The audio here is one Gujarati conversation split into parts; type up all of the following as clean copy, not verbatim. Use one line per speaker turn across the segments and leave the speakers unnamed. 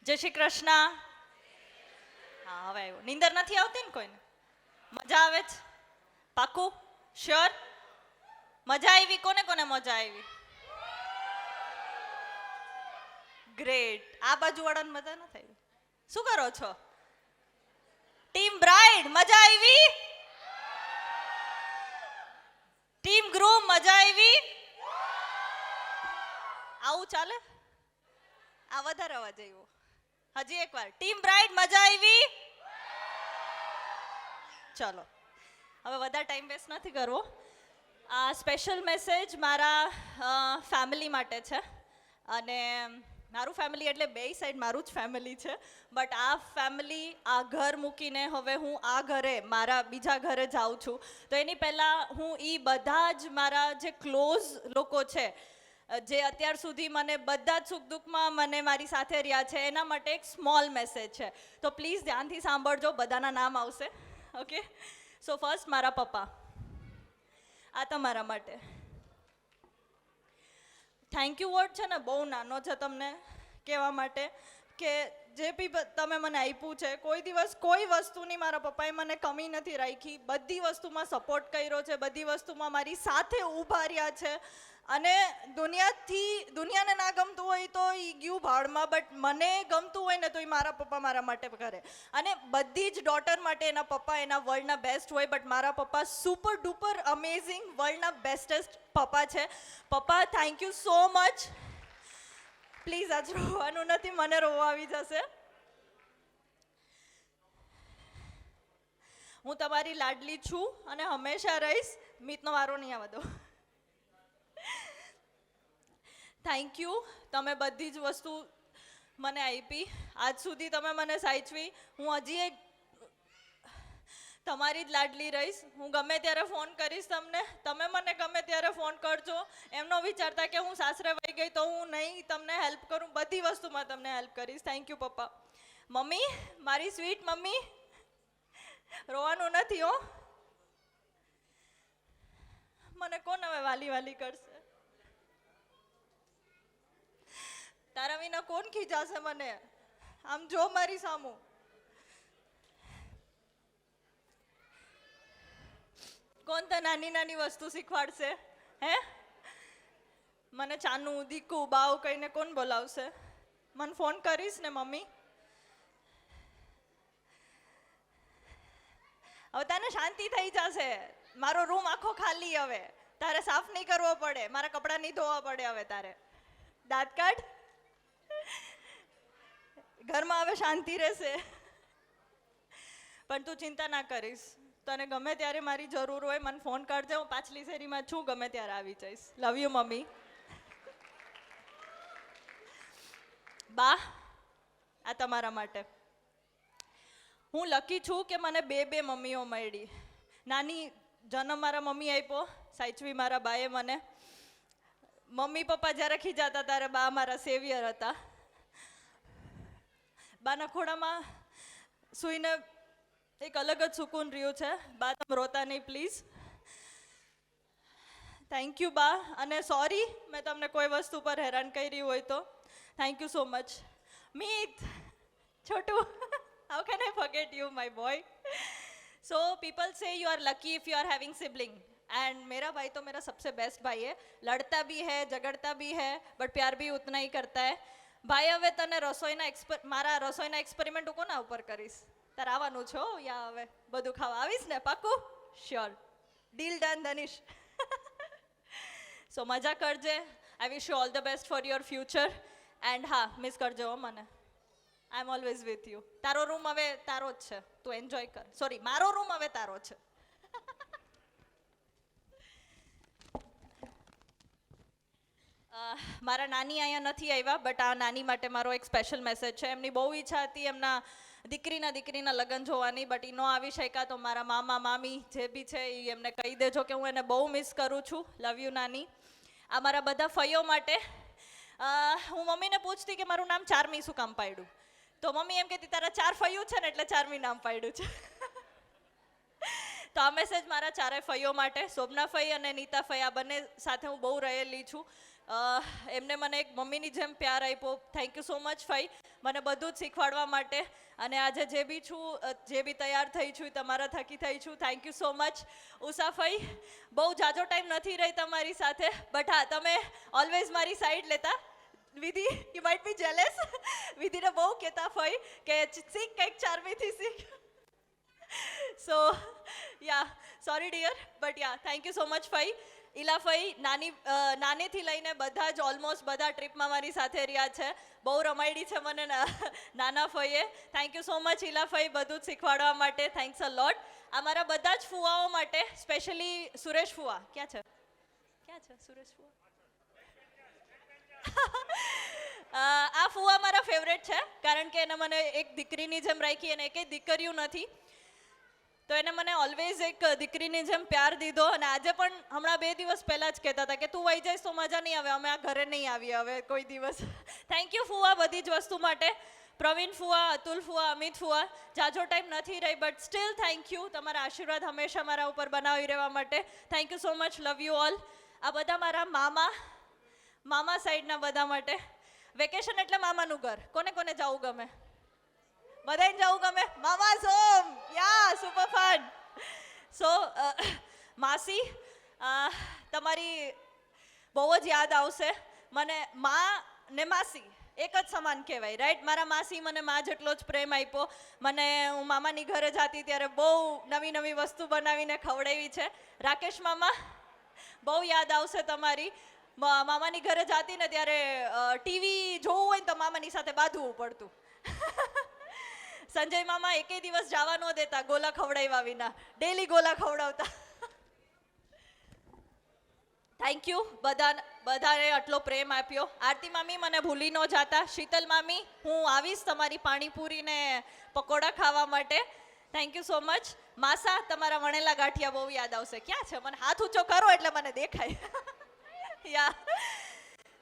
જય શ્રી કૃષ્ણ. હા હવે આવ્યો. નીંદર નથી આવતી ને કોઈને? મજા આવે છે? પાકું? શ્યોર? મજા આવી? કોને કોને મજા આવી? ગ્રેટ. આ બાજુ વાળાને મજા નથી આવી. શું કરો છો? ટીમ બ્રાઇડ મજા આવી? ટીમ ગ્રૂમ મજા આવી? આવું ચાલે? આ વધારે અવાજ આવ્યો. હજી એકવાર. ટીમ બ્રાઇડ મજા આવી? ચલો હવે વધારે ટાઈમ વેસ્ટ નથી કરવો. આ સ્પેશિયલ મેસેજ મારા ફેમિલી માટે છે. અને મારું ફેમિલી એટલે બેય સાઈડ મારું જ ફેમિલી છે. બટ આ ફેમિલી, આ ઘર મૂકીને હવે હું આ ઘરે, મારા બીજા ઘરે જાઉં છું. તો એની પહેલાં હું બધા જ મારા જે ક્લોઝ લોકો છે, જે અત્યાર સુધી મને બધા જ સુખ દુઃખમાં મને મારી સાથે રહ્યા છે, એના માટે એક સ્મોલ મેસેજ છે. તો પ્લીઝ ધ્યાનથી સાંભળજો. બધાના નામ આવશે. ઓકે. સો ફર્સ્ટ મારા પપ્પા, આ તમારા માટે. થેન્ક યુ વર્ડ છે ને બહુ નાનો છે તમને કહેવા માટે, કે જે બી તમે મને આપ્યું છે, કોઈ દિવસ કોઈ વસ્તુની મારા પપ્પાએ મને કમી નથી રાખી. બધી વસ્તુમાં સપોર્ટ કર્યો છે, બધી વસ્તુમાં મારી સાથે ઊભા રહ્યા છે. અને દુનિયાને ના ગમતું હોય તો એ ગયું ભાડમાં, બટ મને ગમતું હોય ને તો એ મારા પપ્પા મારા માટે કરે. અને બધી જ ડોટર માટે એના પપ્પા એના વર્લ્ડના બેસ્ટ હોય, બટ મારા પપ્પા સુપર ડુપર અમેઝિંગ વર્લ્ડના બેસ્ટેસ્ટ પપ્પા છે. પપ્પા thank you so much. Please આજ રોવાનું નથી, મને રોવા આવી જશે. હું તમારી લાડલી છું અને હંમેશા રહીશ. મીતનો વારો નહીં આવવા દો. Thank you. તમે બધી જ વસ્તુ મને આપી. આજ સુધી તમે મને સાચવી. હું હજી એક તમારી જ લાડલી રહીશ. હું ગમે ત્યારે ફોન કરીશ તમને. તમે મને ગમે ત્યારે ફોન કરજો. એમનો વિચારતા કે હું સાસરે વહી ગઈ તો હું નહીં તમને હેલ્પ કરું. બધી વસ્તુમાં તમને હેલ્પ કરીશ. થેન્ક યુ પપ્પા. મમ્મી, મારી સ્વીટ મમ્મી, રોવાનું નથી હો. મને કોણ હવે વાલી વાલી કરશે? તારા વિના કોણ ખીજાશે મને? આમ જો મારી સામું. કોણ તો નાની નાની વસ્તુ શીખવાડશે? હે? મને ચાનું, દીકું, બાવ કહીને કોણ બોલાવશે? મને ફોન કરીશ ને મમ્મી? હવે તને શાંતિ થઈ જશે. મારો રૂમ આખો ખાલી હવે. તારે સાફ નહીં કરવો પડે, મારા કપડાં નહીં ધોવા પડે હવે તારે. દાંત કાઢ. ઘરમાં હવે શાંતિ રહેશે. પણ તું ચિંતા ના કરીશ. તને ગમે ત્યારે મારી જરૂર હોય મને ફોન કરજે. હું પાછલી શેરીમાં છું, ગમે ત્યારે આવી જઈશ. Love you mummy. બા, આ તમારા માટે. હું લકી છું કે મને બે મમ્મીઓ મળી. નાની જન્મ મારા મમ્મી આપ્યો, સાચવી મારા બાએ મને. મમ્મી પપ્પા જ્યારે ખીજાતા ત્યારે બા મારા સેવિયર હતા. બાના ખોડામાં સૂઈને એક અલગ જ સુકૂન રહ્યું છે. બા તમે રોતા નહીં પ્લીઝ. થેન્ક યુ બા. અને સોરી મેં તમને કોઈ વસ્તુ પર હેરાન કરી હોય તો. Thank you so much. Meet, Chhotu, how can I forget you, my boy? So people say you are lucky if you are having sibling. And मेरा भाई तो मेरा सबसे बेस्ट भाई है. लड़ता भी है, झगड़ता भी है, बट प्यार भी उतना ही करता है. ભાઈ હવે તને મારા રસોઈના એક્સપેરિમેન્ટ હું કોના ઉપર કરીશ? તારે આવવાનું છો યા હવે બધું ખાવા આવીશ ને? પાક્કું? Sure. Deal done Dhanish. So મજા કરજે. I wish you all the best for your future. And હા, મિસ કરજો મને. I am always with you. તારો રૂમ હવે તારો જ છે, તું એન્જોય કર. સોરી, મારો રૂમ હવે તારો છે. મારા નાની અહીંયા નથી આવ્યા, બટ આ નાની માટે મારો એક સ્પેશિયલ મેસેજ છે. એમની બહુ ઈચ્છા હતી એમના દીકરીના લગ્ન જોવાની, બટ એ ન આવી શક્યા. તો મારા મામા મામી જે બી છે એ એમને કહી દેજો કે હું એને બહુ મિસ કરું છું. લવ યુ નાની. આ મારા બધા ફઈઓ માટે. હું મમ્મીને પૂછતી કે મારું નામ ચારમી શું કામ પાડ્યું? તો મમ્મી એમ કહેતી તારા 4 ફઈઓ છે ને એટલે ચારમી નામ પાડ્યું છે. તો આ મેસેજ મારા ચારે ફઈઓ માટે. શોભના ફઈ અને નીતા ફઈ, આ બંને સાથે હું બહુ રહેલી છું. એમને મને એક મમ્મીની જેમ પ્યાર આપ્યો. થેન્ક યુ સો મચ ફઈ, મને બધું જ શીખવાડવા માટે. અને આજે જે બી છું, જે બી તૈયાર થઈ છું, એ તમારા થકી થઈ છું. Thank you so much. Usha ફઈ, બહુ જાજો ટાઈમ નથી રહી તમારી સાથે, બટ હા, તમે ઓલવેઝ મારી સાઈડ લેતા. વિધિ, યુ માઇટ બી જેલેસ. વિધિને બહુ કહેતા ફઈ કે શીખ કંઈક ચારમીથી શીખ. So ya, sorry dear, but ya, thank you so much ફઈ. ઈલા ફઈ નાનેથી લઈને બધા જ ઓલમોસ્ટ બધા ટ્રીપમાં મારી સાથે રહ્યા છે. બહુ રમાયડી છે મને નાના ફઈએ. Thank you so much Ila ફઈ, બધું જ શીખવાડવા માટે. Thanks a lot. અમારા બધા જ ફુવાઓ માટે, સ્પેશિયલી સુરેશ ફુવા. ક્યાં છે? ક્યાં છે સુરેશ ફુવા? આ ફુવા મારા ફેવરેટ છે, કારણ કે એને મને એક દીકરીની જેમ રાખી, અને એકેય દીકરીઓ નથી, તો એને મને ઓલવેઝ એક દીકરીની જેમ પ્યાર દીધો. અને આજે પણ હમણાં 2 દિવસ પહેલા જ કહેતા હતા કે તું વહી જઈશ તો મજા નહીં આવે, અમે આ ઘરે નહીં આવીએ હવે કોઈ દિવસ. થેન્ક યુ ફુવા બધી જ વસ્તુ માટે. પ્રવીણ ફુવા, અતુલ ફુવા, અમિત ફુવા, જાજો ટાઈમ નથી રહી, બટ સ્ટીલ થેન્ક યુ. તમારા આશીર્વાદ હંમેશા મારા ઉપર બનાવી રહેવા માટે. Thank you so much. Love you all. આ બધા મારા મામા સાઈડના બધા માટે. વેકેશન એટલે મામાનું ઘર. કોને કોને જવું ગમે? બધાને જવું ગમે? મામાઝ હોમ, યા, સુપર ફન. સો માસી, તમારી બહુ જ યાદ આવશે મને. મા ને માસી એક જ સમાન કહેવાય, રાઈટ? મારા માસી મને મા જેટલો જ પ્રેમ આપ્યો. મને હું મામાની ઘરે જતી ત્યારે બહુ નવી નવી વસ્તુ બનાવીને ખવડાવી છે. રાકેશ મામા, બહુ યાદ આવશે તમારી. મામાની ઘરે જતી ને ત્યારે ટીવી જોવું હોય ને તો મામાની સાથે બાંધવું પડતું. સંજય મામા એકેય દિવસ જવા ન દેતા ગોલા ખવડાવ્યા વિના, ડેલી ગોલા ખવડાવતા. થેન્ક યુ બધાને આટલો પ્રેમ આપ્યો. આરતી મામી, મને ભૂલી ન જાતા. શીતલ મામી, હું આવીશ તમારી પાણીપુરી ને પકોડા ખાવા માટે. Thank you so much. માસા, તમારા વણેલા ગાંઠિયા બહુ યાદ આવશે. ક્યાં છે? મને હાથ ઊંચો કરો એટલે મને દેખાય. યા.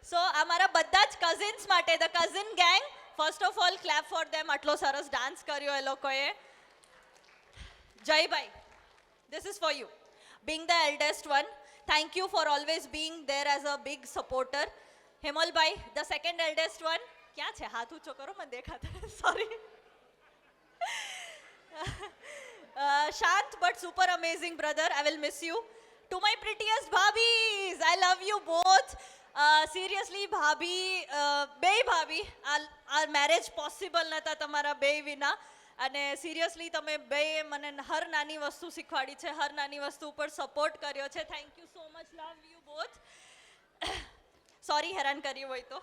સો આ મારા બધા જ કઝિન્સ માટે, the cousin gang. First of all clap for them. આટલો સરસ ડાન્સ કર્યો એ લોકોએ. Jaybhai, this is for you. Being the eldest one, thank you for always being there as a big supporter. હેમલભાઈ, the second eldest one. ક્યાં છે? હાથ ઊંચો કરો, મને દેખાતા. Sorry. Shant, but super amazing brother. I will miss you. To my prettiest bhabis, I love you both. Seriously, ભાભી, બે ભાભી, આ મેરેજ પોસિબલ નહોતા તમારા બે વિના. અને સિરિયસલી તમે બે મને હર નાની વસ્તુ શીખવાડી છે, હર નાની વસ્તુ ઉપર સપોર્ટ કર્યો છે. Thank you so much. Love you both. Sorry હેરાન કર્યું હોય તો.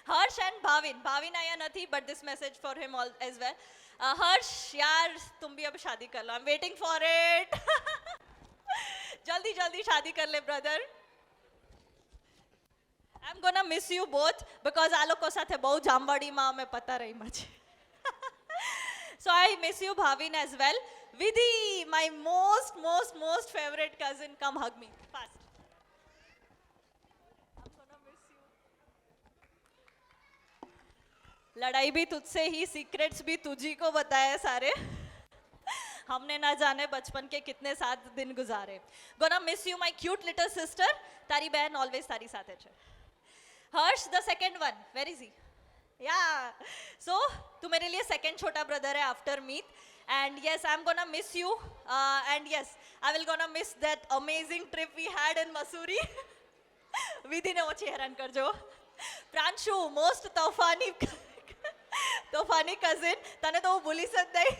હર્ષ એન્ડ ભાવિન અહીંયા નથી, but this message for him all as well. Harsh यार, तुम भी अब शादी कर लो. I am waiting for it. जल्दी जल्दी शादी कर ले brother. I am gonna miss you both because આ લોકો સાથે બહુ જામવાડીમાં અમે પતા રહીમાં છે. So I miss you Bhavin as well. Vidhi, my most favorite cousin, come hug me fast. I'm gonna miss you. लड़ाई भी तुझसे ही, सीक्रेट्स भी तुझी को बताए सारे. हमने ना जाने बचपन के कितने साथ दिन गुजारे. Gonna miss you my cute little sister. तारी बहन always तारी સાથે છે. हर्ष, the second one, where is he? Yeah. So तू मेरे लिए second छोटा brother है after Meet. And yes, I'm gonna miss you. And yes, I will gonna miss that amazing trip we had in Mussoorie. વિધિ ને ઓછી હેરાન કરજો. પ્રાંશુ, most તોફાની કઝિન, તને તો હું ભૂલીશ જ નહીં.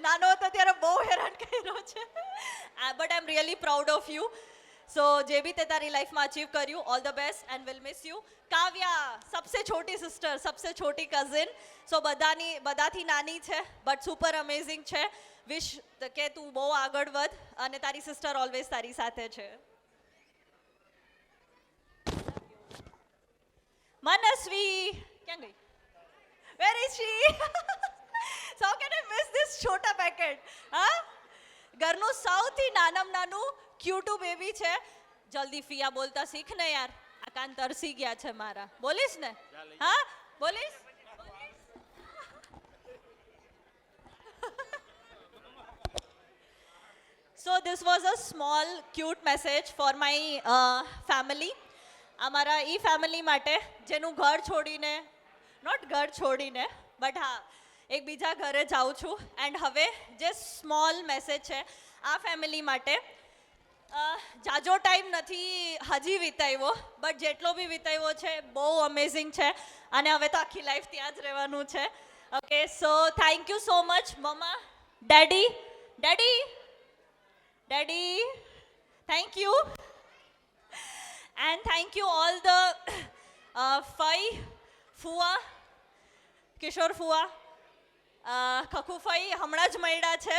નાનો હતો ત્યારે બહુ હેરાન કર્યો છે. But I am really proud of you. So જે બી તે તારી લાઈફમાં અચીવ કર્યું, all the best and will miss you. Kavya, સબસે છોટી સિસ્ટર, સબસે છોટી કઝિન. સો બધાથી નાની છે, બટ સુપર અમેઝિંગ છે. વિશ કે તું બહુ આગળ વધ અને તારી સિસ્ટર ઓલવેઝ તારી સાથે છે. મનસ્વી, ક્યાં ગઈ? Where is she? So how can I miss this छोटा packet? હા, ઘરનું સૌથી નાનામાં નાનું ક્યુટુ બેબી છે. જલ્દી ફિયા બોલતા શીખ ને યાર, આ કાન તરસી ગયા છે મારા. બોલીશ ને? હા બોલીશ. So this was a small cute message for my family. અમારા ઈ ફેમિલી માટે જેનું ઘર છોડીને નોટ ઘર છોડીને બટ હા એક બીજા ઘરે જાઉં છું એન્ડ હવે જે સ્મોલ મેસેજ છે આ ફેમિલી માટે જાજો ટાઈમ નથી હજી વિતાવ્યો બટ જેટલો બી વિતાવ્યો છે બહુ અમેઝિંગ છે અને હવે તો આખી લાઈફ ત્યાં જ રહેવાનું છે okay so thank you so much mumma daddy daddy daddy thank you and thank you all the ફઈ ફુવા કિશોર ફુવા ખખુ ફઈ હમણાં જ મળ્યા છે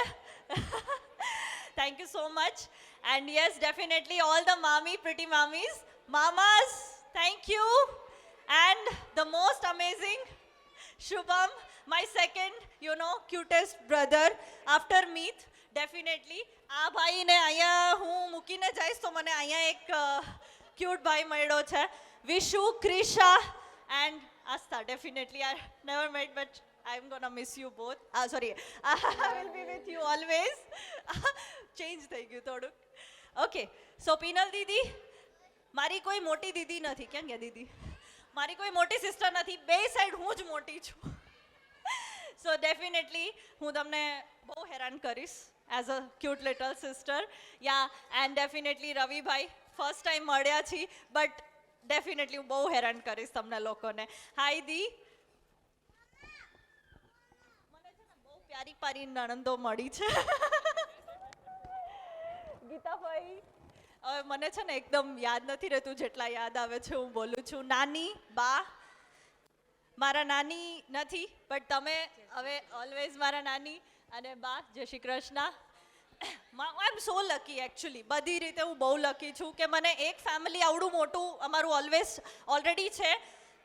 thank you so much and yes definitely all the મામી પ્રિટી મામીઝ મામાસ thank you and the most amazing Shubham my second you know cutest brother after Meet definitely આ ભાઈને અહીંયા હું મૂકીને જઈશ તો મને અહીંયા એક ક્યુટ ભાઈ મળ્યો છે Vishu Krisha and Aastha definitely I never met but I'm gonna miss you both. Sorry, I will be with you always. Change થઈ ગયું થોડુંક. Okay, so પીનલ દીદી મારી કોઈ મોટી દીદી નથી. ક્યાં ગયા દીદી? મારી કોઈ મોટી સિસ્ટર નથી. બે સાઈડ હું જ મોટી છું. So definitely હું તમને બહુ હેરાન કરીશ as a cute little sister. Yeah, and definitely Ravibhai first time મળ્યા છીએ બટ ડેફિનેટલી હું બહુ હેરાન કરીશ તમને લોકોને. હાય દી પ્યારી પારી નણંદો મળી છે ગીતાભાઈ હવે મને છે ને એકદમ યાદ નથી રહેતું જેટલા યાદ આવે છે હું બોલું છું નાની બા મારા નાની નથી બટ તમે હવે ઓલવેઝ મારા નાની અને બા જય શ્રી કૃષ્ણ આઈ એમ સો લકી એકચ્યુઅલી બધી રીતે હું બહુ લકી છું કે મને એક ફેમિલી આવડું મોટું અમારું ઓલવેઝ ઓલરેડી છે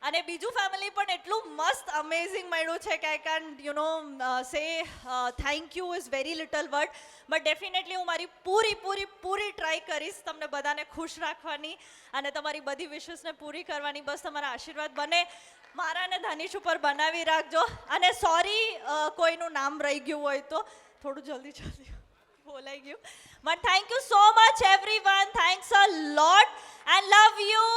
અને બીજું ફેમિલી પણ એટલું મસ્ત અમેઝિંગ મળ્યું છે કે આઈ કેન યુ નો સે thank you is very little word but definitely હું મારી પૂરી ટ્રાય કરીશ તમને બધાને ખુશ રાખવાની અને તમારી બધી વિશેસને પૂરી કરવાની બસ તમારા આશીર્વાદ બને મારા અને ધનીશ ઉપર બનાવી રાખજો અને સોરી કોઈનું નામ રહી ગયું હોય તો થોડું જલ્દી બોલાઈ ગયું but thank you so much everyone thanks a lot and love you